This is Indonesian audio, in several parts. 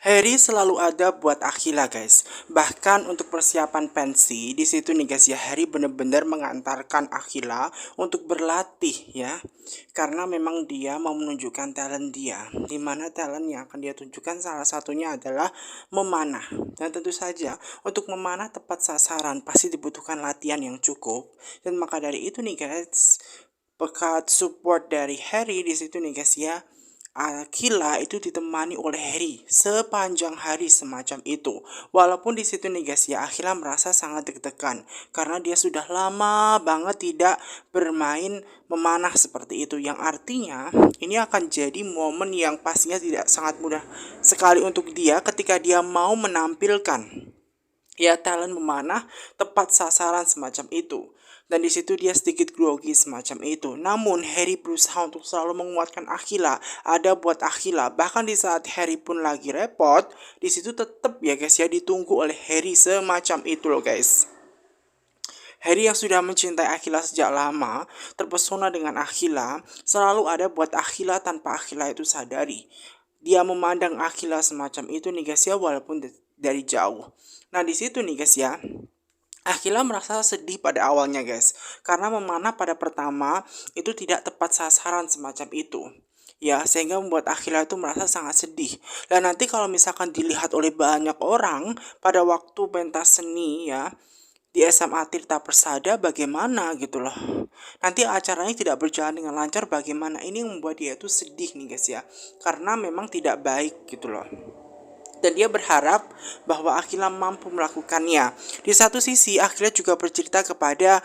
Harry selalu ada buat Akhila guys. Bahkan untuk persiapan pensi di situ nih guys ya, Harry bener-bener mengantarkan Akhila untuk berlatih ya. Karena memang dia mau menunjukkan talent dia. Dimana talent yang akan dia tunjukkan salah satunya adalah memanah. Dan tentu saja untuk memanah tepat sasaran pasti dibutuhkan latihan yang cukup. Dan maka dari itu nih guys, berkat support dari Harry di situ nih guys ya, Akila itu ditemani oleh Harry sepanjang hari semacam itu. Walaupun di situ nih guys ya, Akila merasa sangat deg-degan karena dia sudah lama banget tidak bermain memanah seperti itu. Yang artinya ini akan jadi momen yang pastinya tidak sangat mudah sekali untuk dia ketika dia mau menampilkan ya talent memanah tepat sasaran semacam itu. Dan di situ dia sedikit grogi semacam itu. Namun Harry berusaha untuk selalu menguatkan Akila, ada buat Akila. Bahkan di saat Harry pun lagi repot, di situ tetap ya guys ya ditunggu oleh Harry semacam itu loh guys. Harry yang sudah mencintai Akila sejak lama, terpesona dengan Akila, selalu ada buat Akila tanpa Akila itu sadari. Dia memandang Akila semacam itu nih guys ya, walaupun dari jauh. Nah di situ nih guys ya, Akila merasa sedih pada awalnya guys, karena memanah pada pertama itu tidak tepat sasaran semacam itu. Ya, sehingga membuat Akila itu merasa sangat sedih. Dan nanti kalau misalkan dilihat oleh banyak orang pada waktu pentas seni ya, di SMA Tirta Persada bagaimana gitu loh. Nanti acaranya tidak berjalan dengan lancar bagaimana. Ini yang membuat dia itu sedih nih guys ya. Karena memang tidak baik gitu loh. Dan dia berharap bahwa Akila mampu melakukannya. Di satu sisi, Akila juga bercerita kepada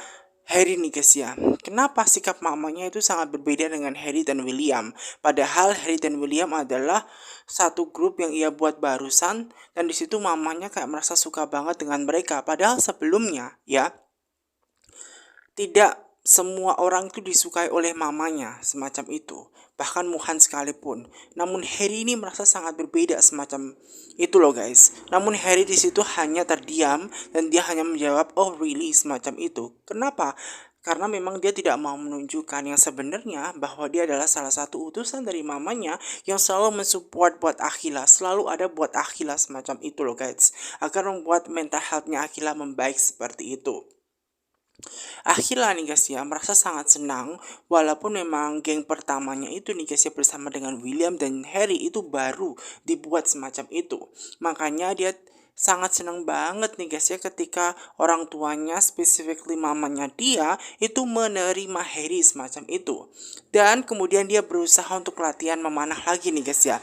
Harry nih guys ya. Kenapa sikap mamanya itu sangat berbeda dengan Harry dan William? Padahal Harry dan William adalah satu grup yang ia buat barusan dan di situ mamanya kayak merasa suka banget dengan mereka. Padahal sebelumnya ya tidak semua orang itu disukai oleh mamanya, semacam itu. Bahkan Muhan sekalipun. Namun Harry ini merasa sangat berbeda semacam itu loh guys. Namun Harry di situ hanya terdiam dan dia hanya menjawab, "Oh really?" semacam itu. Kenapa? Karena memang dia tidak mau menunjukkan yang sebenarnya bahwa dia adalah salah satu utusan dari mamanya yang selalu mensupport buat Akila, selalu ada buat Akila semacam itu loh guys, agar membuat mental health-nya Akila membaik seperti itu. Akila nih guys ya merasa sangat senang walaupun memang geng pertamanya itu nih guys ya bersama dengan William dan Harry itu baru dibuat semacam itu. Makanya dia sangat senang banget nih guys ya ketika orang tuanya specifically mamanya dia itu menerima Harry semacam itu. Dan kemudian dia berusaha untuk latihan memanah lagi nih guys ya.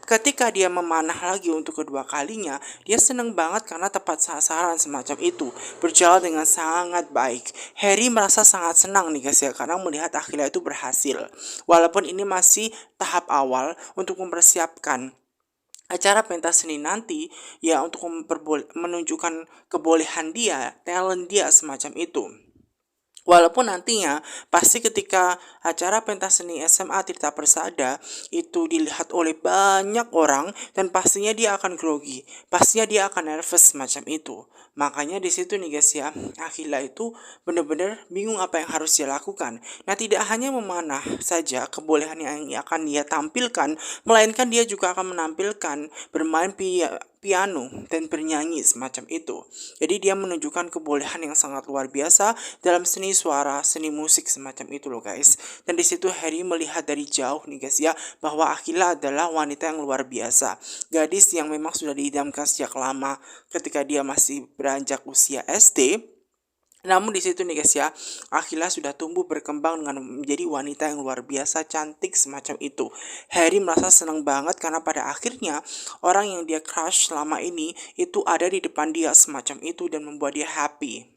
Ketika dia memanah lagi untuk kedua kalinya, dia senang banget karena tepat sasaran semacam itu. Berjalan dengan sangat baik. Harry merasa sangat senang nih guys ya, karena melihat Akila itu berhasil. Walaupun ini masih tahap awal untuk mempersiapkan acara pentas seni nanti, ya untuk menunjukkan kebolehan dia, talent dia semacam itu. Walaupun nantinya pasti ketika acara pentas seni SMA Tirta Persada itu dilihat oleh banyak orang dan pastinya dia akan grogi, pastinya dia akan nervous semacam itu. Makanya di situ nih guys ya, Akila itu benar-benar bingung apa yang harus dia lakukan. Nah tidak hanya memanah saja kebolehan yang akan dia tampilkan, melainkan dia juga akan menampilkan bermain piano dan bernyanyi semacam itu. Jadi dia menunjukkan kebolehan yang sangat luar biasa dalam seni suara, seni musik semacam itu loh guys. Dan di situ Harry melihat dari jauh nih guys ya bahwa Akila adalah wanita yang luar biasa. Gadis yang memang sudah diidamkan sejak lama ketika dia masih beranjak usia SD. Namun di situ nih guys ya, Akila sudah tumbuh berkembang dengan menjadi wanita yang luar biasa cantik semacam itu. Harry merasa senang banget karena pada akhirnya orang yang dia crush selama ini itu ada di depan dia semacam itu dan membuat dia happy.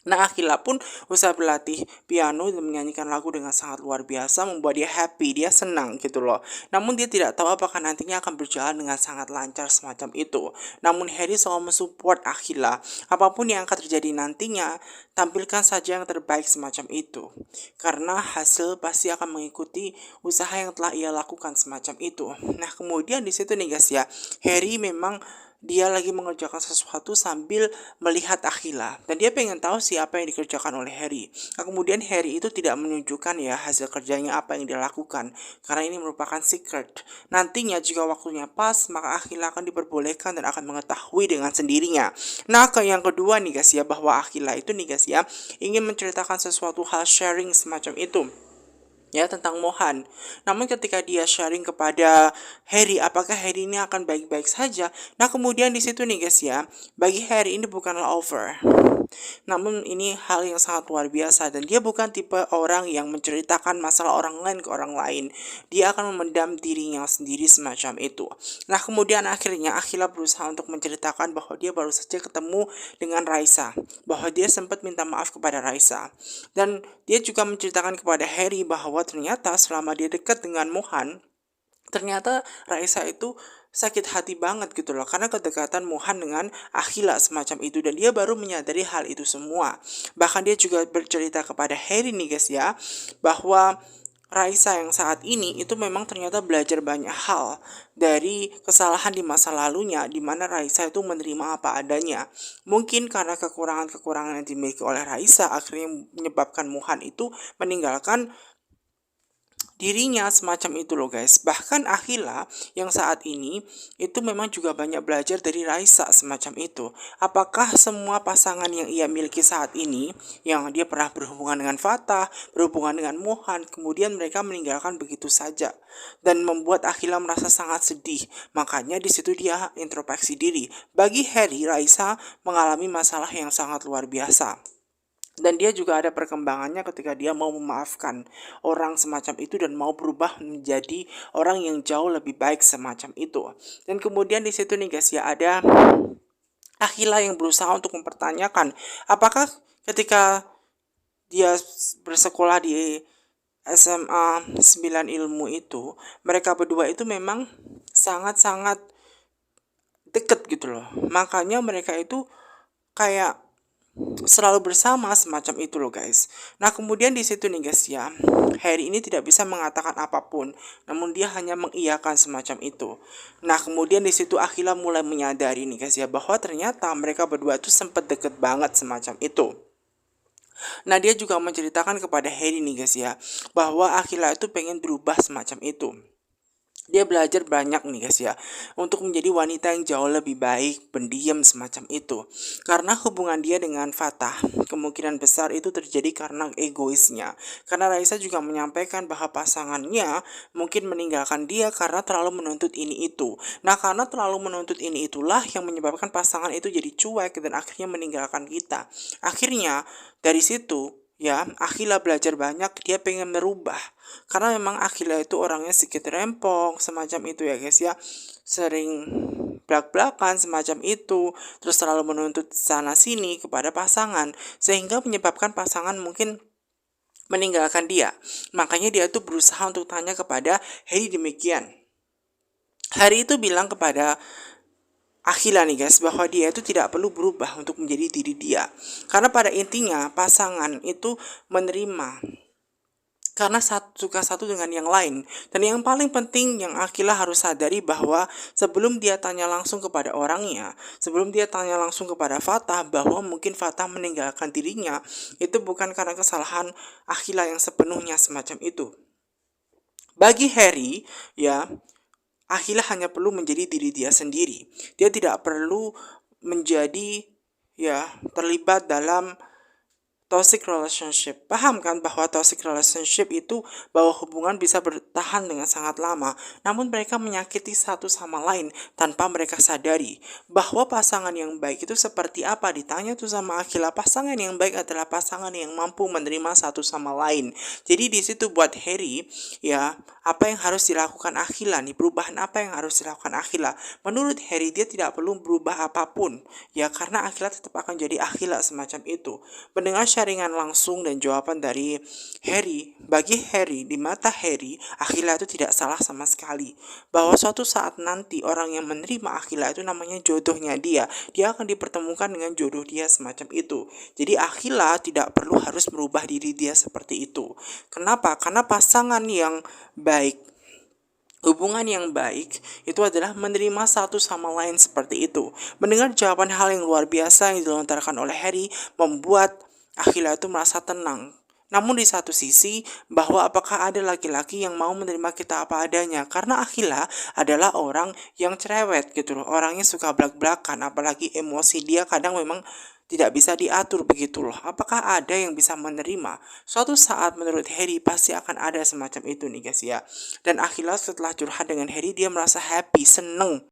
Nah, Akila pun usaha berlatih piano dan menyanyikan lagu dengan sangat luar biasa, membuat dia happy, dia senang gitu loh. Namun dia tidak tahu apakah nantinya akan berjalan dengan sangat lancar semacam itu. Namun Harry selalu mensupport Akila. Apapun yang akan terjadi nantinya, tampilkan saja yang terbaik semacam itu. Karena hasil pasti akan mengikuti usaha yang telah ia lakukan semacam itu. Nah, kemudian di situ nih guys ya, Harry memang dia lagi mengerjakan sesuatu sambil melihat Akhila dan dia pengen tahu sih apa yang dikerjakan oleh Harry. Nah, kemudian Harry itu tidak menunjukkan ya hasil kerjanya apa yang dia lakukan karena ini merupakan secret. Nantinya jika waktunya pas maka Akhila akan diperbolehkan dan akan mengetahui dengan sendirinya. Nah, yang kedua nih guys ya, bahwa Akhila itu nih guys ya ingin menceritakan sesuatu hal sharing semacam itu ya tentang Mohan. Namun ketika dia sharing kepada Harry, apakah Harry ini akan baik-baik saja? Nah, kemudian di situ nih guys ya, bagi Harry ini bukanlah over. Namun ini hal yang sangat luar biasa dan dia bukan tipe orang yang menceritakan masalah orang lain ke orang lain. Dia akan memendam dirinya sendiri semacam itu. Nah, kemudian akhirnya Akhila berusaha untuk menceritakan bahwa dia baru saja ketemu dengan Raisa, bahwa dia sempat minta maaf kepada Raisa. Dan dia juga menceritakan kepada Harry bahwa ternyata selama dia dekat dengan Mohan, ternyata Raisa itu sakit hati banget gitu loh karena kedekatan Mohan dengan Akhila semacam itu dan dia baru menyadari hal itu semua. Bahkan dia juga bercerita kepada Harry nih guys ya, bahwa Raisa yang saat ini itu memang ternyata belajar banyak hal dari kesalahan di masa lalunya di mana Raisa itu menerima apa adanya. Mungkin karena kekurangan-kekurangan yang dimiliki oleh Raisa akhirnya menyebabkan Mohan itu meninggalkan dirinya semacam itu loh guys. Bahkan Akhila yang saat ini itu memang juga banyak belajar dari Raisa semacam itu. Apakah semua pasangan yang ia miliki saat ini, yang dia pernah berhubungan dengan Fatah, berhubungan dengan Mohan, kemudian mereka meninggalkan begitu saja dan membuat Akhila merasa sangat sedih. Makanya di situ dia introspeksi diri. Bagi Harry, Raisa mengalami masalah yang sangat luar biasa. Dan dia juga ada perkembangannya ketika dia mau memaafkan orang semacam itu dan mau berubah menjadi orang yang jauh lebih baik semacam itu. Dan kemudian di situ nih guys ya, ada Akhila yang berusaha untuk mempertanyakan apakah ketika dia bersekolah di SMA 9 ilmu itu, mereka berdua itu memang sangat-sangat deket gitu loh. Makanya mereka itu kayak selalu bersama semacam itu loh guys. Nah, kemudian di situ nih guys ya, Harry ini tidak bisa mengatakan apapun, namun dia hanya mengiyakan semacam itu. Nah, kemudian di situ Akhila mulai menyadari nih guys ya, bahwa ternyata mereka berdua itu sempat deket banget semacam itu. Nah, dia juga menceritakan kepada Harry nih guys ya, bahwa Akhila itu pengen berubah semacam itu. Dia belajar banyak nih guys ya, untuk menjadi wanita yang jauh lebih baik, pendiam semacam itu. Karena hubungan dia dengan Fatah kemungkinan besar itu terjadi karena egoisnya. Karena Raisa juga menyampaikan bahwa pasangannya mungkin meninggalkan dia karena terlalu menuntut ini itu. Nah, karena terlalu menuntut ini itulah yang menyebabkan pasangan itu jadi cuek dan akhirnya meninggalkan kita. Akhirnya dari situ ya, Akhila belajar banyak, dia pengen merubah. Karena memang Akhila itu orangnya sedikit rempong, semacam itu ya guys ya. Sering belak-belakan semacam itu, terus terlalu menuntut sana sini kepada pasangan, sehingga menyebabkan pasangan mungkin meninggalkan dia. Makanya dia tuh berusaha untuk tanya kepada Harry demikian. Harry itu bilang kepada Akhila nih guys, bahwa dia itu tidak perlu berubah untuk menjadi diri dia. Karena pada intinya pasangan itu menerima karena suka satu dengan yang lain. Dan yang paling penting yang Akhila harus sadari bahwa sebelum dia tanya langsung kepada orangnya, sebelum dia tanya langsung kepada Fatah bahwa mungkin Fatah meninggalkan dirinya, itu bukan karena kesalahan Akhila yang sepenuhnya semacam itu. Bagi Harry, ya, Akhila hanya perlu menjadi diri dia sendiri. Dia tidak perlu menjadi terlibat dalam toxic relationship. Paham kan bahwa toxic relationship itu bahwa hubungan bisa bertahan dengan sangat lama, namun mereka menyakiti satu sama lain tanpa mereka sadari. Bahwa pasangan yang baik itu seperti apa? Ditanya tuh sama Akhila, pasangan yang baik adalah pasangan yang mampu menerima satu sama lain. Jadi di situ buat Harry, ya, apa yang harus dilakukan Akhila nih? Perubahan apa yang harus dilakukan Akhila? Menurut Harry dia tidak perlu berubah apapun, ya, karena Akhila tetap akan jadi Akhila semacam itu. Mendengar sharingan langsung dan jawaban dari Harry, bagi Harry, di mata Harry, Akhila itu tidak salah sama sekali. Bahwa suatu saat nanti orang yang menerima Akhila itu namanya jodohnya dia. Dia akan dipertemukan dengan jodoh dia semacam itu. Jadi Akhila tidak perlu harus merubah diri dia seperti itu. Kenapa? Karena pasangan yang baik, Hubungan yang baik itu adalah menerima satu sama lain seperti itu. Mendengar jawaban hal yang luar biasa yang dilontarkan oleh Harry membuat Aquila itu merasa tenang. Namun di satu sisi, bahwa apakah ada laki-laki yang mau menerima kita apa adanya? Karena Aquila adalah orang yang cerewet gitu loh. Orangnya suka blak-blakan, apalagi emosi dia kadang memang tidak bisa diatur begitu loh. Apakah ada yang bisa menerima? Suatu saat menurut Harry pasti akan ada semacam itu nih guys ya. Dan Aquila setelah curhat dengan Harry dia merasa happy, seneng